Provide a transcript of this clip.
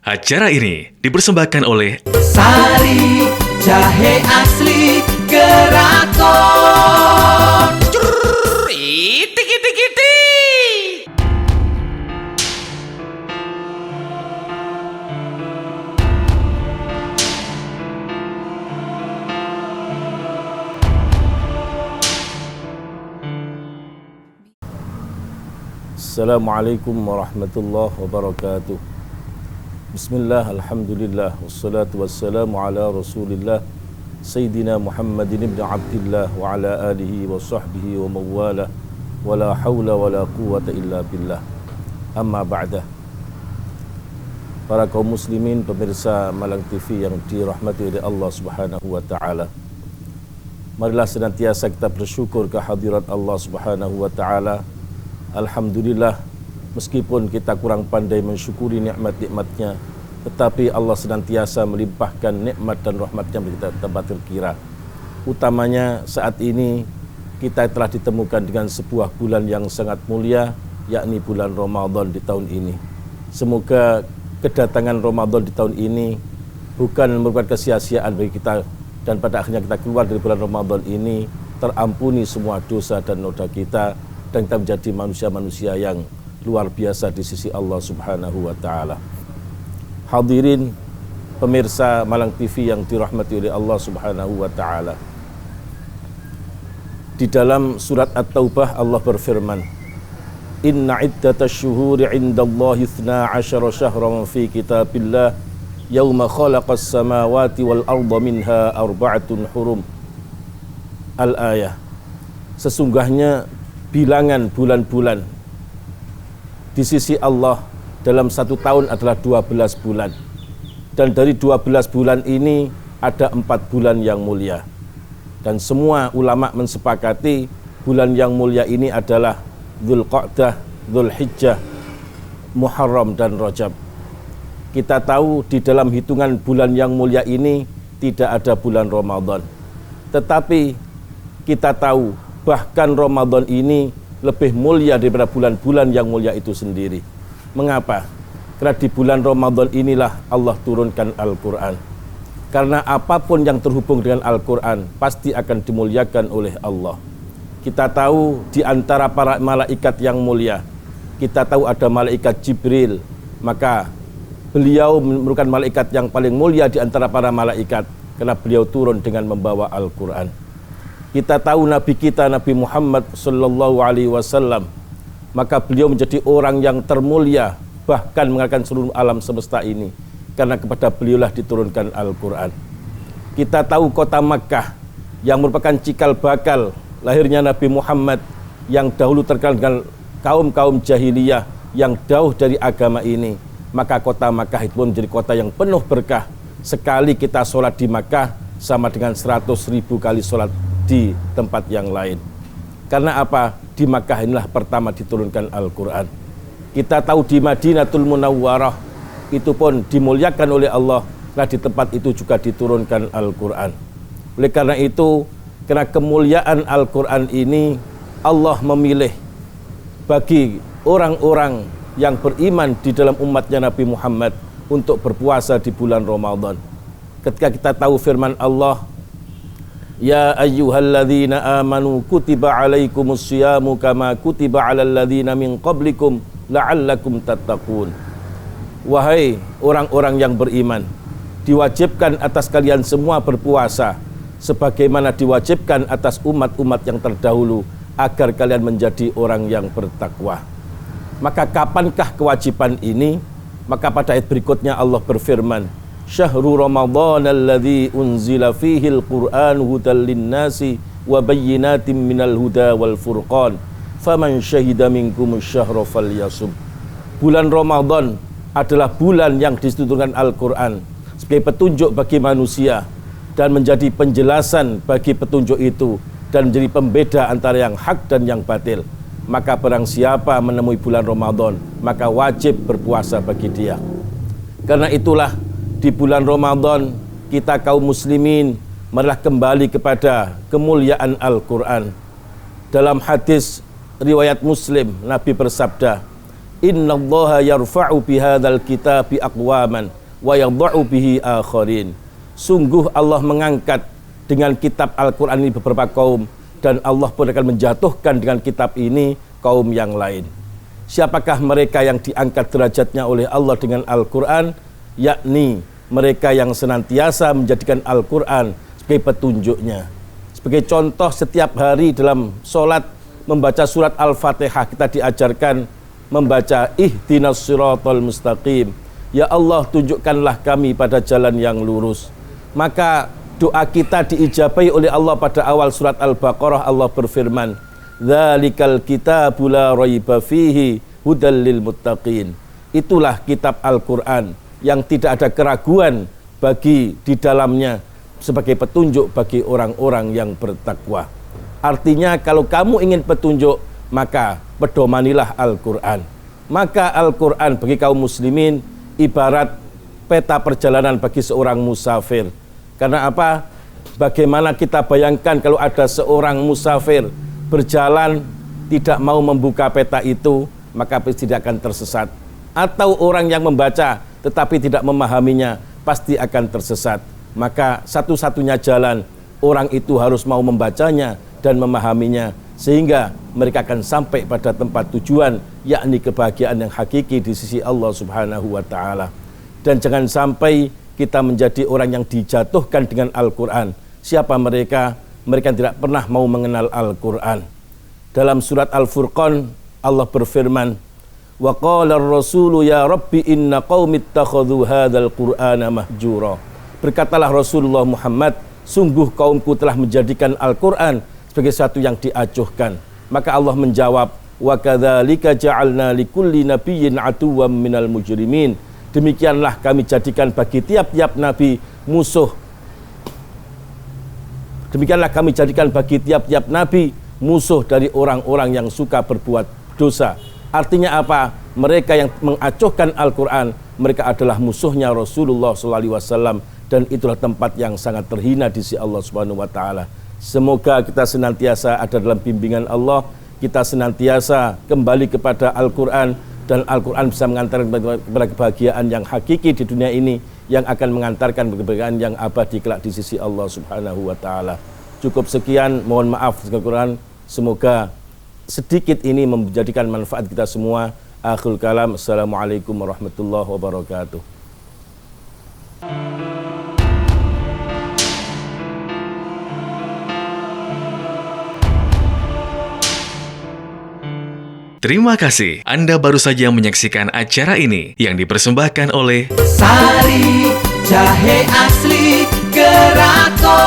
Acara ini dipersembahkan oleh Sari Jahe Asli Keraton. Itik. Assalamualaikum warahmatullahi wabarakatuh. Bismillah, alhamdulillah, wassalatu wassalamu ala rasulillah Sayyidina Muhammadin ibn Abdillah wa ala alihi wa sahbihi wa mawala wa la hawla wa la quwata illa billah. Amma ba'dah. Para kaum muslimin, pemirsa Malang TV yang dirahmati oleh Allah Subhanahu wa taala. Marilah senantiasa kita bersyukur kehadirat Allah Subhanahu wa taala. Alhamdulillah, meskipun kita kurang pandai mensyukuri nikmat-nikmatnya, tetapi Allah senantiasa melimpahkan nikmat dan rahmatnya bagi kita tanpa terkira. Utamanya saat ini kita telah ditemukan dengan sebuah bulan yang sangat mulia, yakni bulan Ramadan di tahun ini. Semoga kedatangan Ramadan di tahun ini bukan merupakan kesia-siaan bagi kita, dan pada akhirnya kita keluar dari bulan Ramadan ini terampuni semua dosa dan noda kita, dan kita menjadi manusia-manusia yang luar biasa di sisi Allah Subhanahu wa taala. Hadirin pemirsa Malang TV yang dirahmati oleh Allah Subhanahu wa taala. Di dalam surat At-Taubah Allah berfirman, "Inna iddatash syuhuri 'indallahi 12 syahran fi kitabillah yauma khalaqas samawati wal arda minha arba'atun hurum." Al-ayah. Sesungguhnya bilangan bulan-bulan di sisi Allah dalam satu tahun adalah 12 bulan. Dan dari 12 bulan ini ada 4 bulan yang mulia. Dan semua ulama mensepakati bulan yang mulia ini adalah Dzulqa'dah, Dzulhijjah, Muharram dan Rajab. Kita tahu di dalam hitungan bulan yang mulia ini tidak ada bulan Ramadan. Tetapi kita tahu bahkan Ramadan ini lebih mulia daripada bulan-bulan yang mulia itu sendiri. Mengapa? Karena di bulan Ramadan inilah Allah turunkan Al-Quran. Karena apapun yang terhubung dengan Al-Quran pasti akan dimuliakan oleh Allah. Kita tahu di antara para malaikat yang mulia, kita tahu ada malaikat Jibril, maka beliau merupakan malaikat yang paling mulia di antara para malaikat karena beliau turun dengan membawa Al-Quran. Kita tahu Nabi kita, Nabi Muhammad sallallahu alaihi wasallam, maka beliau menjadi orang yang termulia, bahkan mengalahkan seluruh alam semesta ini, karena kepada beliaulah diturunkan Al-Quran. Kita tahu kota Makkah yang merupakan cikal bakal lahirnya Nabi Muhammad, yang dahulu terkenal dengan kaum-kaum jahiliyah yang jauh dari agama ini, maka kota Makkah itu pun menjadi kota yang penuh berkah. Sekali kita sholat di Makkah sama dengan 100.000 kali sholat di tempat yang lain. Karena apa? Di Makkah inilah pertama diturunkan Al-Quran. Kita tahu di Madinatul Munawwarah itu pun dimuliakan oleh Allah, karena di tempat itu juga diturunkan Al-Quran. Oleh karena itu, karena kemuliaan Al-Quran ini, Allah memilih bagi orang-orang yang beriman di dalam umatnya Nabi Muhammad untuk berpuasa di bulan Ramadan. Ketika kita tahu firman Allah, "Ya ayyuhalladzina amanu kutiba alaikumus syiyamu kama kutiba alal ladzina min qablikum la'allakum tattaqun." Wahai orang-orang yang beriman, diwajibkan atas kalian semua berpuasa sebagaimana diwajibkan atas umat-umat yang terdahulu agar kalian menjadi orang yang bertakwa. Maka kapankah kewajiban ini? Maka pada ayat berikutnya Allah berfirman, "Syahrul Ramadhan alladzi unzila fihi al-Qur'an hudal lin-nasi wa bayyinatin minal huda wal furqan faman syahida minkum asy-syahra falyasum." Bulan Ramadan adalah bulan yang diturunkan Al-Qur'an sebagai petunjuk bagi manusia dan menjadi penjelasan bagi petunjuk itu dan menjadi pembeda antara yang hak dan yang batil. Maka barang siapa menemui bulan Ramadan, maka wajib berpuasa bagi dia. Karena itulah di bulan Ramadan kita kaum muslimin marilah kembali kepada kemuliaan Al-Quran. Dalam hadis riwayat Muslim, Nabi bersabda, Innallaha yarfa'u bihadzal kitabi aqwaman wa yadha'u bihi akharin. Sungguh Allah mengangkat dengan kitab Al-Quran ini beberapa kaum, dan Allah pun akan menjatuhkan dengan kitab ini kaum yang lain. Siapakah mereka yang diangkat derajatnya oleh Allah dengan Al-Quran? Yakni mereka yang senantiasa menjadikan Al-Quran sebagai petunjuknya. Sebagai contoh, setiap hari dalam sholat membaca surat Al-Fatihah, kita diajarkan membaca ihdinas siratal mustaqim. Ya Allah, tunjukkanlah kami pada jalan yang lurus. Maka doa kita diijabahi oleh Allah. Pada awal surat Al-Baqarah Allah berfirman, dzalikal kitabu la raiba fihi hudal lil muttaqin. Itulah kitab Al-Quran yang tidak ada keraguan bagi di dalamnya, sebagai petunjuk bagi orang-orang yang bertakwa. Artinya kalau kamu ingin petunjuk, maka pedomanilah Al-Quran. Maka Al-Quran bagi kaum muslimin ibarat peta perjalanan bagi seorang musafir. Karena apa? Bagaimana kita bayangkan kalau ada seorang musafir berjalan tidak mau membuka peta itu, maka pasti tidak akan tersesat. Atau orang yang membaca tetapi tidak memahaminya, pasti akan tersesat. Maka satu-satunya jalan, orang itu harus mau membacanya dan memahaminya, sehingga mereka akan sampai pada tempat tujuan, yakni kebahagiaan yang hakiki di sisi Allah Subhanahu wa ta'ala. Dan jangan sampai kita menjadi orang yang dijatuhkan dengan Al-Quran. Siapa mereka? Mereka tidak pernah mau mengenal Al-Quran. Dalam surat Al-Furqan Allah berfirman, wa qala ar-rasulu ya rabbi inna qaumi ittakhadhu hadzal qur'ana mahjura. Berkatalah Rasulullah Muhammad, sungguh kaumku telah menjadikan Al-Quran sebagai satu yang diacuhkan. Maka Allah menjawab, wa kadzalika ja'alna likulli nabiyyin aduwwan minal mujrimin. Demikianlah kami jadikan bagi tiap-tiap nabi musuh. Demikianlah kami jadikan bagi tiap-tiap nabi musuh dari orang-orang yang suka berbuat dosa. Artinya apa? Mereka yang mengacuhkan Al-Quran, mereka adalah musuhnya Rasulullah SAW, dan itulah tempat yang sangat terhina di sisi Allah Subhanahu wa ta'ala. Semoga kita senantiasa ada dalam bimbingan Allah, kita senantiasa kembali kepada Al-Quran, dan Al-Quran bisa mengantarkan kepada kebahagiaan yang hakiki di dunia ini, yang akan mengantarkan kebahagiaan yang abadi kelak di sisi Allah Subhanahu wa ta'ala. Cukup sekian, mohon maaf Al-Quran. Semoga sedikit ini menjadikan manfaat kita semua. Akhirul kalam, assalamualaikum warahmatullahi wabarakatuh. Terima kasih. Anda baru saja menyaksikan acara ini yang dipersembahkan oleh Sari Jahe Asli Geraton.